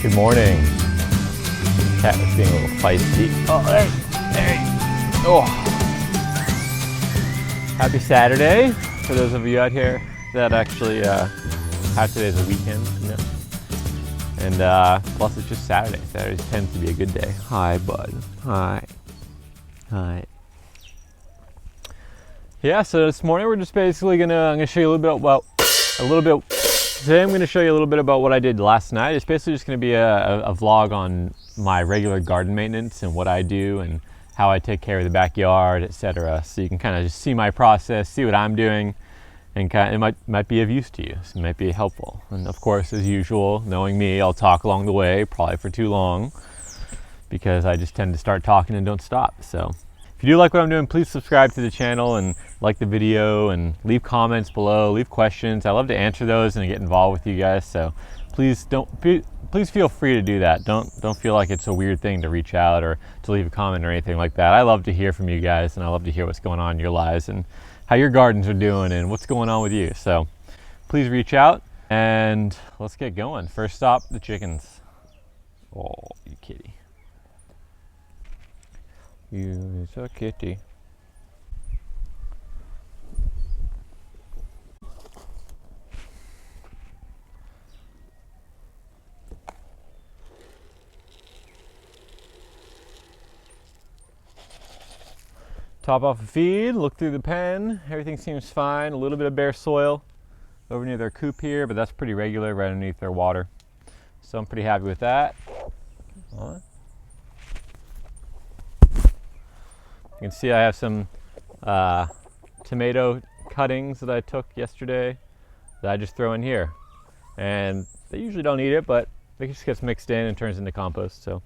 Good morning. Cat was being a little feisty. Oh, hey. Oh. Happy Saturday for those of you out here that actually have today as a weekend. You know? And plus it's just Saturday. Saturday tends to be a good day. Hi, bud. Hi. Yeah, so this morning we're just basically I'm gonna show you today I'm gonna show you a little bit about what I did last night. It's basically just gonna be a vlog on my regular garden maintenance and what I do and how I take care of the backyard, etc. So you can kind of just see my process, see what I'm doing, and it might be of use to you. So it might be helpful. And of course, as usual, knowing me, I'll talk along the way, probably for too long, because I just tend to start talking and don't stop. So if you do like what I'm doing, please subscribe to the channel and like the video and leave comments below, leave questions. I love to answer those and get involved with you guys. So please feel free to do that. Don't feel like it's a weird thing to reach out or to leave a comment or anything like that. I love to hear from you guys, and I love to hear what's going on in your lives and how your gardens are doing and what's going on with you. So please reach out and let's get going. First stop, the chickens. Oh, you kitty. You is a kitty. Top off the feed, look through the pen, everything seems fine. A little bit of bare soil over near their coop here, but that's pretty regular right underneath their water. So I'm pretty happy with that. You can see I have some tomato cuttings that I took yesterday that I just throw in here. And they usually don't eat it, but it just gets mixed in and turns into compost, so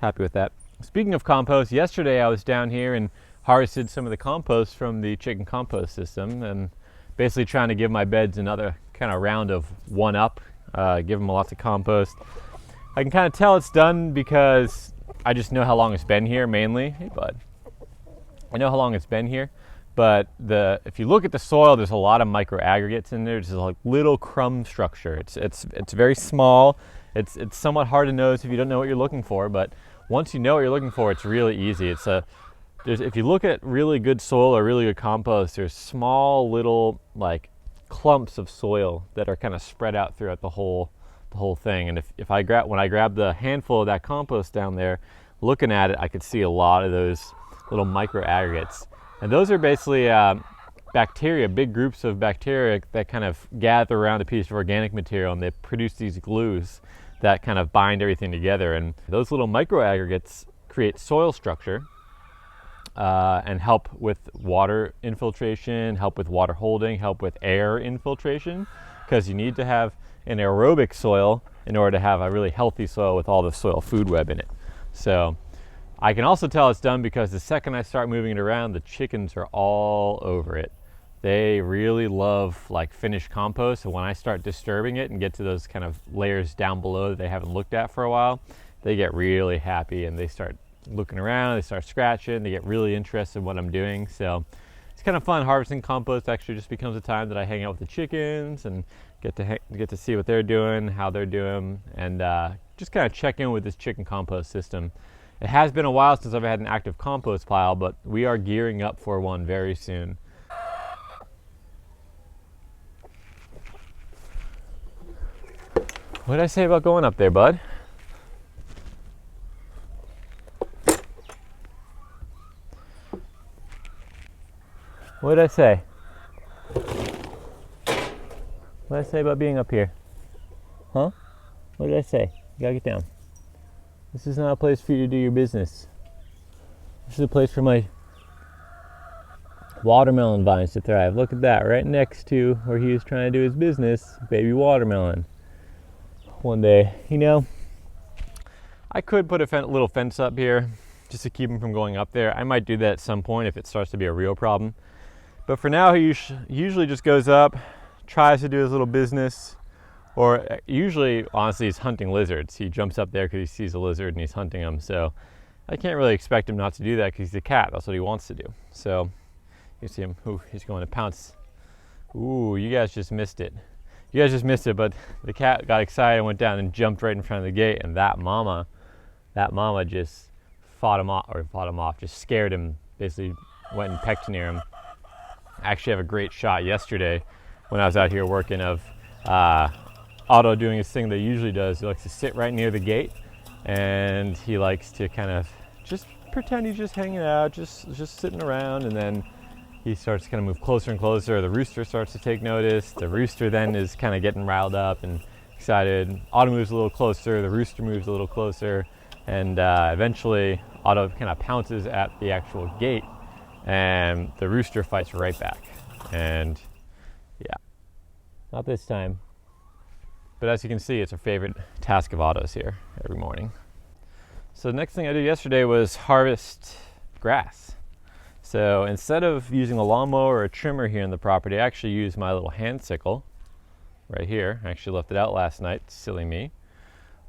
happy with that. Speaking of compost, yesterday I was down here and harvested some of the compost from the chicken compost system and basically trying to give my beds another kind of round of one-up, give them lots of compost. I can kind of tell it's done because I just know how long it's been here mainly. Hey, bud. I know how long it's been here, but if you look at the soil, there's a lot of micro aggregates in there. There's like little crumb structure. It's very small. It's somewhat hard to notice if you don't know what you're looking for, but once you know what you're looking for, it's really easy. If you look at really good soil or really good compost, there's small little like clumps of soil that are kind of spread out throughout the whole thing. And when I grab the handful of that compost down there, looking at it, I could see a lot of those little micro aggregates, and those are basically bacteria, big groups of bacteria that kind of gather around a piece of organic material, and they produce these glues that kind of bind everything together. And those little micro aggregates create soil structure and help with water infiltration, help with water holding, help with air infiltration, because you need to have an aerobic soil in order to have a really healthy soil with all the soil food web in it. So I can also tell it's done because the second I start moving it around, the chickens are all over it. They really love like finished compost, and when I start disturbing it and get to those kind of layers down below that they haven't looked at for a while, they get really happy and they start looking around, they start scratching, they get really interested in what I'm doing. So it's kind of fun. Harvesting compost actually just becomes a time that I hang out with the chickens and get to see what they're doing, how they're doing, and just kind of check in with this chicken compost system. It has been a while since I've had an active compost pile, but we are gearing up for one very soon. What did I say about going up there, bud? What did I say? What did I say about being up here? Huh? What did I say? You gotta get down. This is not a place for you to do your business. This is a place for my watermelon vines to thrive. Look at that, right next to where he was trying to do his business, baby watermelon. One day, I could put a little fence up here just to keep him from going up there. I might do that at some point if it starts to be a real problem. But for now, he usually just goes up, tries to do his little business, or usually, honestly, he's hunting lizards. He jumps up there because he sees a lizard and he's hunting them. So I can't really expect him not to do that because he's a cat. That's what he wants to do. So you see him. Ooh, he's going to pounce. Ooh, you guys just missed it. you guys just missed it, but the cat got excited and went down and jumped right in front of the gate, and that mama just fought him off, just scared him, basically went and pecked near him. I actually have a great shot yesterday when I was out here working of Otto doing his thing that he usually does. He likes to sit right near the gate, and he likes to kind of just pretend he's just hanging out, just sitting around, and then he starts to kind of move closer and closer. The rooster starts to take notice. The rooster then is kind of getting riled up and excited. Otto moves a little closer, the rooster moves a little closer, and eventually Otto kind of pounces at the actual gate, and the rooster fights right back. And yeah, not this time. But as you can see, it's a favorite task of Otto's here every morning. So the next thing I did yesterday was harvest grass. So instead of using a lawnmower or a trimmer here in the property, I actually used my little hand sickle right here. I actually left it out last night, silly me.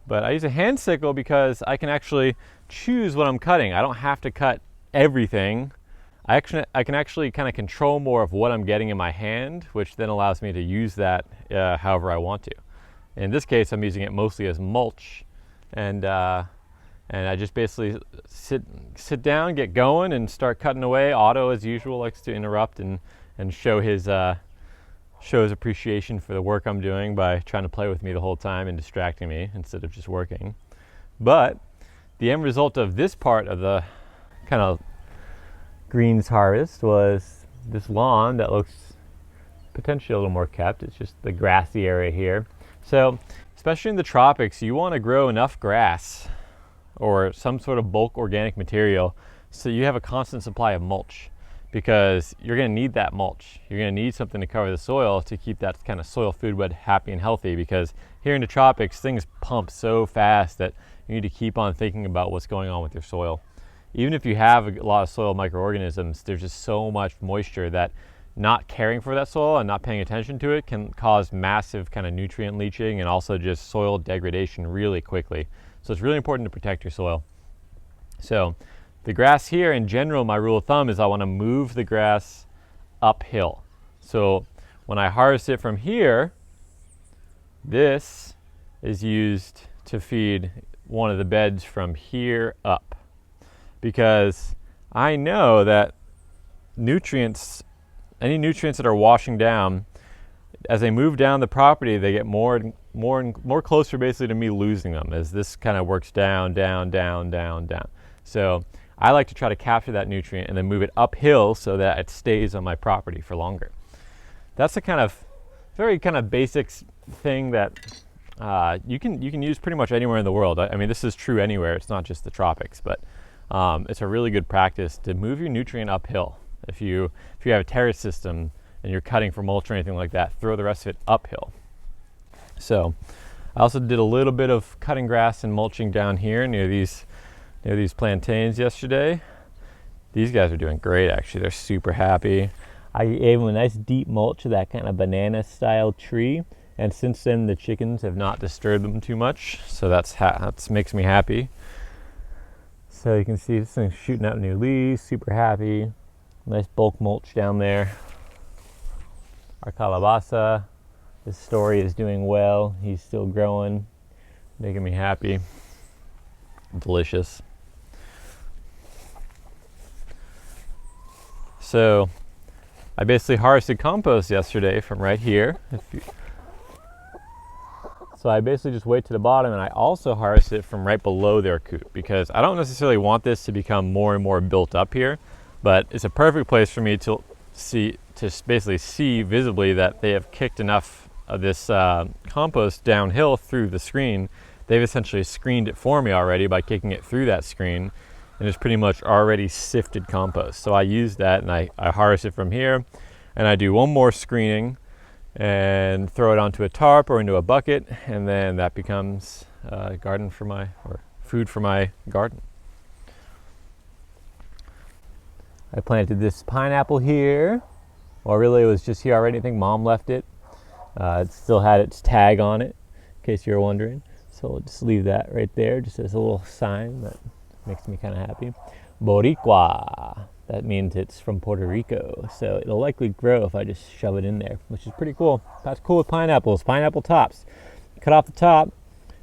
But I use a hand sickle because I can actually choose what I'm cutting. I don't have to cut everything. I can actually kind of control more of what I'm getting in my hand, which then allows me to use that however I want to. In this case, I'm using it mostly as mulch, and I just basically sit down, get going, and start cutting away. Otto, as usual, likes to interrupt and show his appreciation for the work I'm doing by trying to play with me the whole time and distracting me instead of just working. But the end result of this part of the kind of greens harvest was this lawn that looks potentially a little more kept. It's just the grassy area here. So, especially in the tropics, you want to grow enough grass or some sort of bulk organic material so you have a constant supply of mulch, because you're going to need that mulch. You're going to need something to cover the soil to keep that kind of soil food web happy and healthy, because here in the tropics, things pump so fast that you need to keep on thinking about what's going on with your soil. Even if you have a lot of soil microorganisms, there's just so much moisture that not caring for that soil and not paying attention to it can cause massive kind of nutrient leaching and also just soil degradation really quickly. So it's really important to protect your soil. So the grass here, in general, my rule of thumb is I want to move the grass uphill. So when I harvest it from here, this is used to feed one of the beds from here up, because I know that any nutrients that are washing down, as they move down the property, they get more closer basically to me losing them as this kind of works down. So I like to try to capture that nutrient and then move it uphill so that it stays on my property for longer. That's a kind of very kind of basic thing that you can use pretty much anywhere in the world. I mean, this is true anywhere. It's not just the tropics, but it's a really good practice to move your nutrient uphill. If you have a terrace system and you're cutting for mulch or anything like that, throw the rest of it uphill. So I also did a little bit of cutting grass and mulching down here near these plantains yesterday. These guys are doing great, actually. They're super happy. I gave them a nice deep mulch of that kind of banana style tree, and since then the chickens have not disturbed them too much, so that makes me happy. So you can see this thing's shooting out new leaves, super happy. Nice bulk mulch down there. Our calabaza, this story is doing well. He's still growing, making me happy. Delicious. So I basically harvested compost yesterday from right here. So I basically just wait to the bottom, and I also harvest it from right below their coop, because I don't necessarily want this to become more and more built up here, but it's a perfect place for me to basically see visibly that they have kicked enough of this compost downhill through the screen. They've essentially screened it for me already by kicking it through that screen, and it's pretty much already sifted compost. So I use that and I harvest it from here, and I do one more screening and throw it onto a tarp or into a bucket, and then that becomes food for my garden. I planted this pineapple here. Well, really it was just here already. I think Mom left it. It still had its tag on it, in case you're wondering. So we'll just leave that right there, just as a little sign that makes me kind of happy. Boricua. that means it's from Puerto Rico. So it'll likely grow if I just shove it in there, which is pretty cool. That's cool with pineapples, pineapple tops. Cut off the top,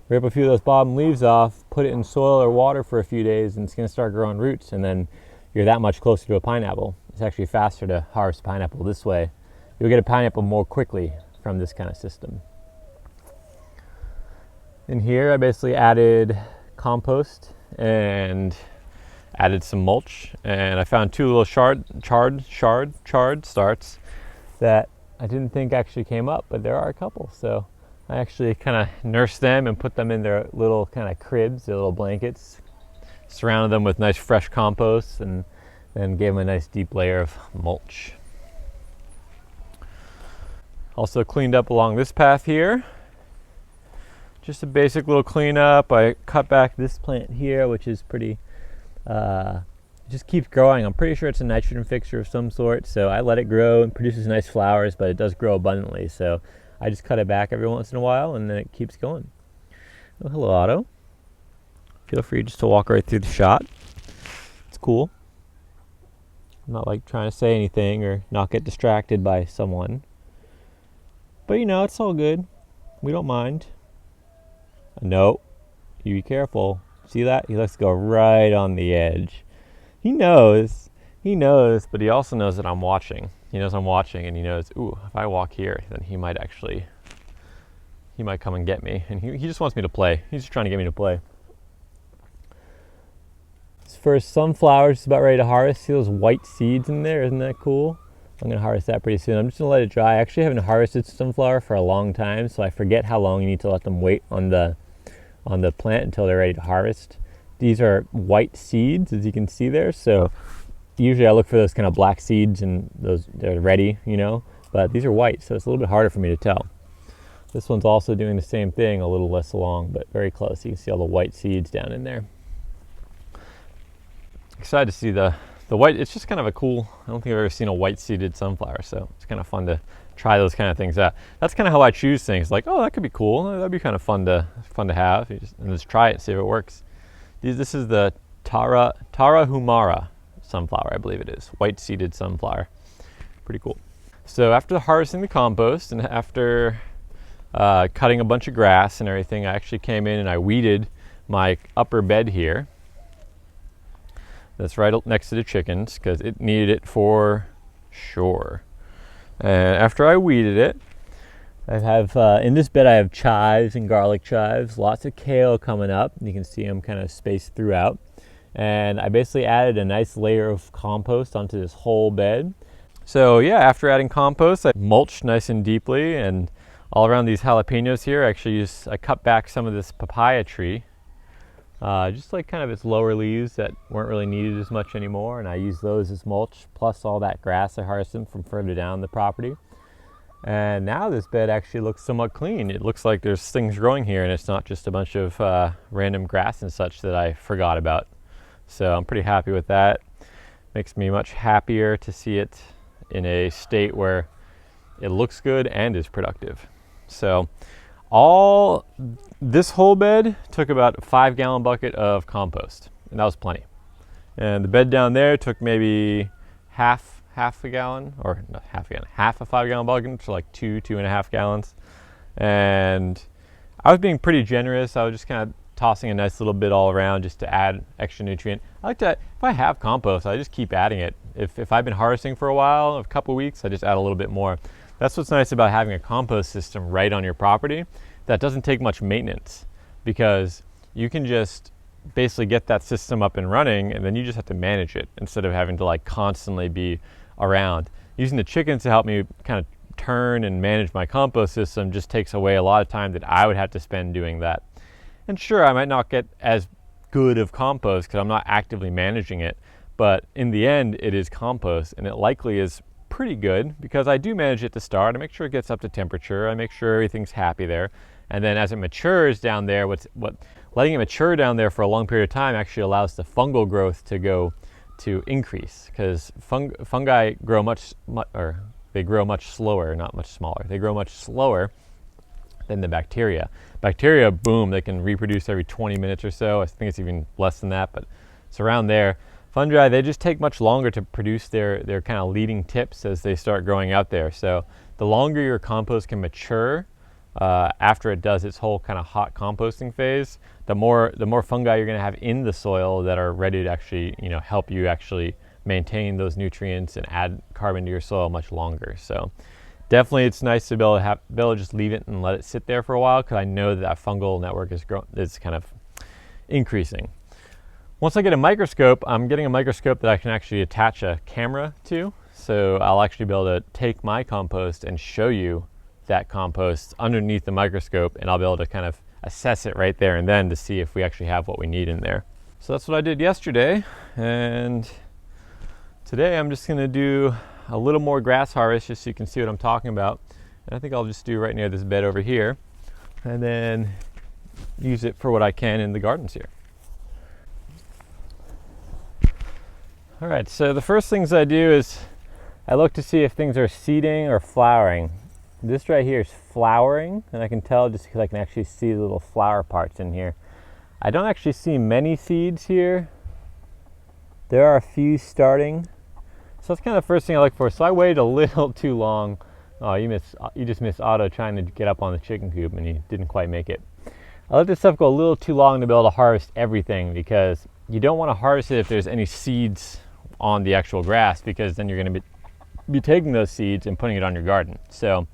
rip a few of those bottom leaves off, put it in soil or water for a few days, and it's going to start growing roots, and then you're that much closer to a pineapple. It's actually faster to harvest pineapple this way. You'll get a pineapple more quickly from this kind of system. In here, I basically added compost and added some mulch, and I found two little charred starts that I didn't think actually came up, but there are a couple. So I actually kind of nursed them and put them in their little kind of cribs, their little blankets, surrounded them with nice fresh compost, and then gave them a nice deep layer of mulch. Also cleaned up along this path here. Just a basic little cleanup. I cut back this plant here, which is pretty, it just keeps growing. I'm pretty sure it's a nitrogen fixer of some sort, so I let it grow and produces nice flowers, but it does grow abundantly, so I just cut it back every once in a while, and then it keeps going. Oh, hello, Otto. Feel free just to walk right through the shot. It's cool. I'm not like trying to say anything or not get distracted by someone. But you know, it's all good. We don't mind. No, you be careful. See that? He likes to go right on the edge. He knows, but he also knows that I'm watching. He knows I'm watching, and he knows, ooh, if I walk here, then he might come and get me. And he just wants me to play. He's just trying to get me to play. This first sunflower is about ready to harvest. See those white seeds in there? Isn't that cool? I'm going to harvest that pretty soon. I'm just going to let it dry. I actually haven't harvested sunflower for a long time, so I forget how long you need to let them wait on the plant until they're ready to harvest. These are white seeds, as you can see there, so usually I look for those kind of black seeds, and they're ready, you know, but these are white, so it's a little bit harder for me to tell. This one's also doing the same thing, a little less long, but very close. You can see all the white seeds down in there. Excited to see the white. It's just kind of a cool, I don't think I've ever seen a white seeded sunflower, so it's kind of fun to try those kind of things out. That's kind of how I choose things, like, oh, that could be cool, that'd be kind of fun to have, and just try it and see if it works. This is the Tarahumara sunflower, I believe it is, white seeded sunflower. Pretty cool. So after harvesting the compost and after cutting a bunch of grass and everything, I actually came in and I weeded my upper bed here. That's right next to the chickens, because it needed it for sure. And after I weeded it, I have in this bed I have chives and garlic chives, lots of kale coming up. You can see them kind of spaced throughout. And I basically added a nice layer of compost onto this whole bed. So yeah, after adding compost, I mulched nice and deeply, and all around these jalapenos here, I cut back some of this papaya tree. Just like kind of its lower leaves that weren't really needed as much anymore, and I used those as mulch, plus all that grass I harvested from further down the property. And now this bed actually looks somewhat clean. It looks like there's things growing here, and it's not just a bunch of random grass and such that I forgot about. So I'm pretty happy with that. Makes me much happier to see it in a state where it looks good and is productive. So this whole bed took about a 5-gallon bucket of compost, and that was plenty. And the bed down there took maybe half a gallon, or not half a gallon, half a 5-gallon bucket, so like 2.5 gallons. And I was being pretty generous. I was just kind of tossing a nice little bit all around just to add extra nutrient. I like to, if I have compost, I just keep adding it. If I've been harvesting for a while, a couple weeks, I just add a little bit more. That's what's nice about having a compost system right on your property. That doesn't take much maintenance, because you can just basically get that system up and running, and then you just have to manage it instead of having to like constantly be around. Using the chickens to help me kind of turn and manage my compost system just takes away a lot of time that I would have to spend doing that. And sure, I might not get as good of compost because I'm not actively managing it, but in the end, it is compost, and it likely is pretty good because I do manage it to start. I make sure it gets up to temperature. I make sure everything's happy there. And then as it matures down there, letting it mature down there for a long period of time actually allows the fungal growth to increase, because fungi grow much slower, not much smaller. They grow much slower than the bacteria. Bacteria, boom, they can reproduce every 20 minutes or so. I think it's even less than that, but it's around there. Fungi, they just take much longer to produce their kind of leading tips as they start growing out there. So the longer your compost can mature after it does its whole kind of hot composting phase, the more fungi you're going to have in the soil that are ready to actually, you know, help you actually maintain those nutrients and add carbon to your soil much longer. So definitely it's nice to be able to just leave it and let it sit there for a while, because I know that fungal network is kind of increasing. Once I get a microscope, I'm getting a microscope that I can actually attach a camera to. So I'll actually be able to take my compost and show you that compost underneath the microscope, and I'll be able to kind of assess it right there and then to see if we actually have what we need in there. So that's what I did yesterday, and today I'm just going to do a little more grass harvest just so you can see what I'm talking about. And I think I'll just do right near this bed over here, and then use it for what I can in the gardens here. All right, so the first things I do is I look to see if things are seeding or flowering. This right here is flowering, and I can tell just because I can actually see the little flower parts in here. I don't actually see many seeds here. There are a few starting. So that's kind of the first thing I look for. So I waited a little too long. Oh, you just missed Otto trying to get up on the chicken coop, and he didn't quite make it. I let this stuff go a little too long to be able to harvest everything, because you don't want to harvest it if there's any seeds on the actual grass, because then you're going to be taking those seeds and putting it on your garden. So,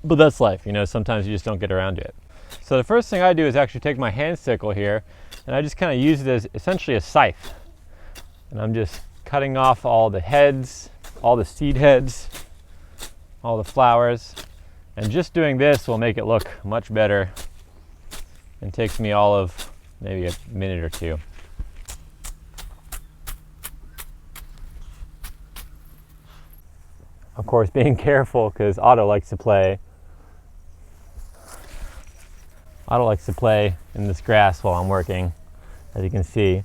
but that's life, you know, sometimes you just don't get around to it. So the first thing I do is actually take my hand sickle here, and I just kind of use it as essentially a scythe. And I'm just cutting off all the heads, all the seed heads, all the flowers. And just doing this will make it look much better, and takes me all of maybe a minute or two. Of course, being careful, because Otto likes to play in this grass while I'm working, as you can see.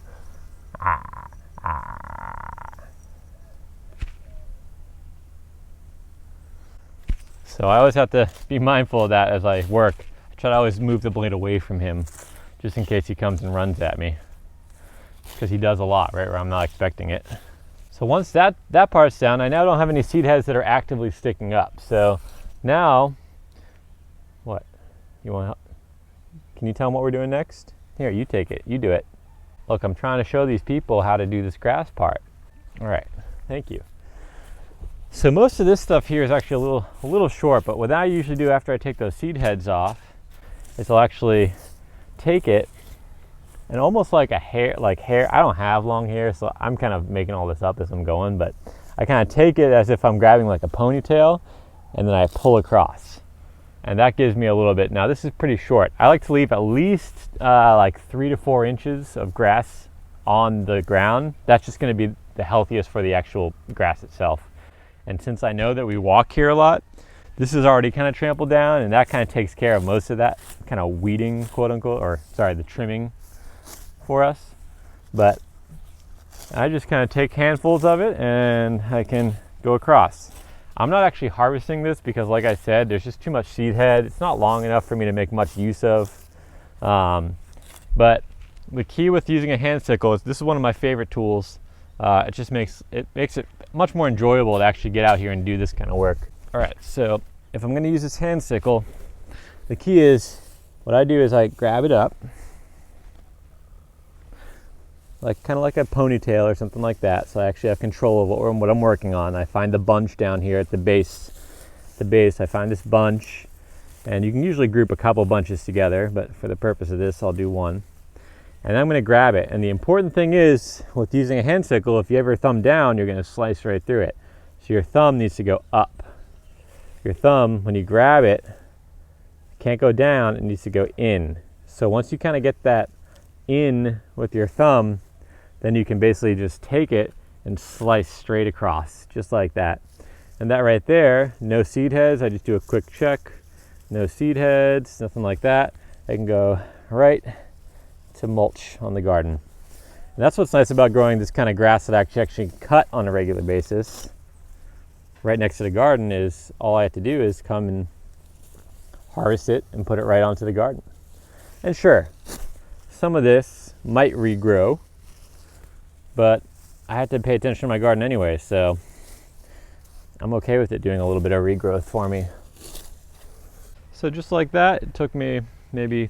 So I always have to be mindful of that as I work. I try to always move the blade away from him, just in case he comes and runs at me, because he does a lot right where I'm not expecting it. So once that part's down, I now don't have any seed heads that are actively sticking up. So now, what? You want help? Can you tell them what we're doing next? Here, you take it. You do it. Look, I'm trying to show these people how to do this grass part. All right, thank you. So most of this stuff here is actually a little short, but what I usually do after I take those seed heads off is I'll actually take it, and almost like hair, I don't have long hair, so I'm kind of making all this up as I'm going, but I kind of take it as if I'm grabbing like a ponytail, and then I pull across. And that gives me a little bit. Now this is pretty short. I like to leave at least like 3 to 4 inches of grass on the ground. That's just going to be the healthiest for the actual grass itself. And since I know that we walk here a lot, this is already kind of trampled down, and that kind of takes care of most of that kind of weeding, quote unquote, or sorry, the trimming for us. But I just kind of take handfuls of it and I can go across. I'm not actually harvesting this because, like I said, there's just too much seed head. It's not long enough for me to make much use of. But the key with using a hand sickle is this is one of my favorite tools. It just makes it much more enjoyable to actually get out here and do this kind of work. All right, so if I'm going to use this hand sickle, the key is what I do is I grab it up, like kind of like a ponytail or something like that, so I actually have control of what I'm working on. I find the bunch down here at the base. I find this bunch, and you can usually group a couple bunches together, but for the purpose of this, I'll do one. And I'm going to grab it. And the important thing is, with using a hand sickle, if you have your thumb down, you're going to slice right through it. So your thumb needs to go up. Your thumb, when you grab it, can't go down, it needs to go in. So once you kind of get that in with your thumb, then you can basically just take it and slice straight across, just like that. And that right there, no seed heads. I just do a quick check. No seed heads, nothing like that. I can go right to mulch on the garden. And that's what's nice about growing this kind of grass that I can actually cut on a regular basis. Right next to the garden is all I have to do is come and harvest it and put it right onto the garden. And sure, some of this might regrow, but I had to pay attention to my garden anyway, so I'm okay with it doing a little bit of regrowth for me. So just like that, it took me maybe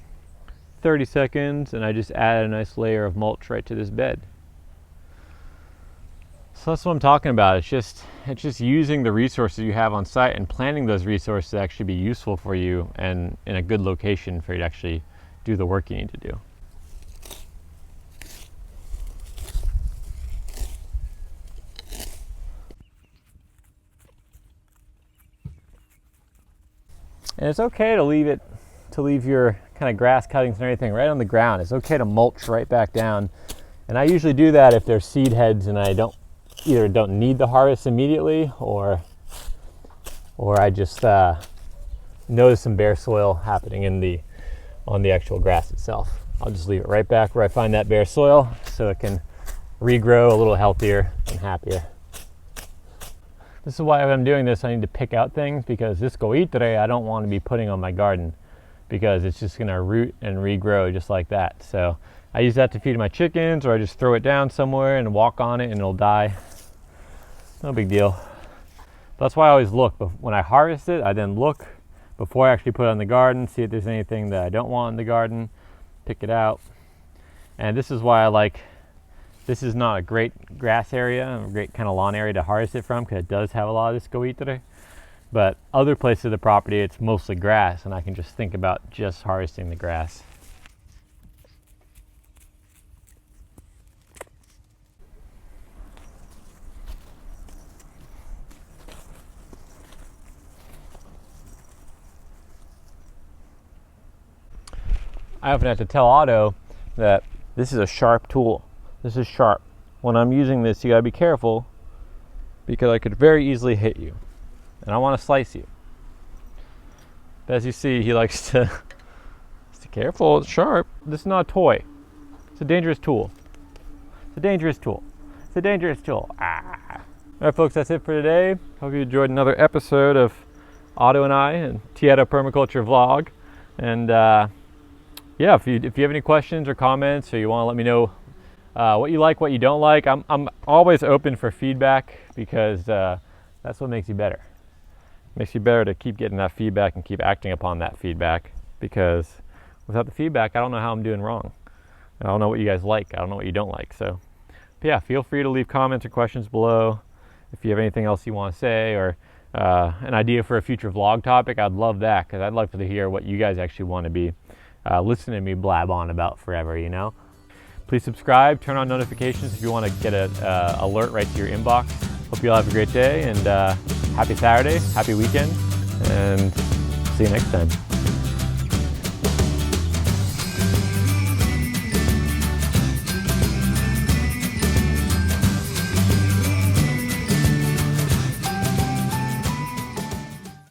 30 seconds, and I just added a nice layer of mulch right to this bed. So that's what I'm talking about. It's just using the resources you have on site and planning those resources to actually be useful for you and in a good location for you to actually do the work you need to do. And it's okay to leave your kind of grass cuttings and everything right on the ground. It's okay to mulch right back down. And I usually do that if there's seed heads and I either don't need the harvest immediately, or I just notice some bare soil happening on the actual grass itself. I'll just leave it right back where I find that bare soil so it can regrow a little healthier and happier. This is why when I'm doing this, I need to pick out things, because this goitre I don't want to be putting on my garden, because it's just going to root and regrow just like that. So I use that to feed my chickens, or I just throw it down somewhere and walk on it and it'll die. No big deal. That's why I always look. But when I harvest it, I then look before I actually put it in the garden, see if there's anything that I don't want in the garden, pick it out. And this is why this is not a great grass area, a great kind of lawn area to harvest it from, because it does have a lot of this goitre. But other places of the property, it's mostly grass, and I can just think about just harvesting the grass. I often have to tell Otto that this is a sharp tool. This is sharp. When I'm using this, you gotta be careful, because I could very easily hit you, and I want to slice you. But as you see, he likes to careful, it's sharp. This is not a toy. It's a dangerous tool. It's a dangerous tool. It's a dangerous tool. Ah. All right, folks, that's it for today. Hope you enjoyed another episode of Otto and I and Otto Permaculture Vlog. And yeah, if you have any questions or comments, or you want to let me know what you like, what you don't like, I'm always open for feedback, because that's what makes you better. It makes you better to keep getting that feedback and keep acting upon that feedback, because without the feedback, I don't know how I'm doing wrong. I don't know what you guys like. I don't know what you don't like. So, but yeah, feel free to leave comments or questions below. If you have anything else you want to say, or an idea for a future vlog topic, I'd love that, because I'd like to hear what you guys actually want to be listening to me blab on about forever, you know? Please subscribe, turn on notifications if you want to get an alert right to your inbox. Hope you all have a great day, and happy Saturday, happy weekend, and see you next time.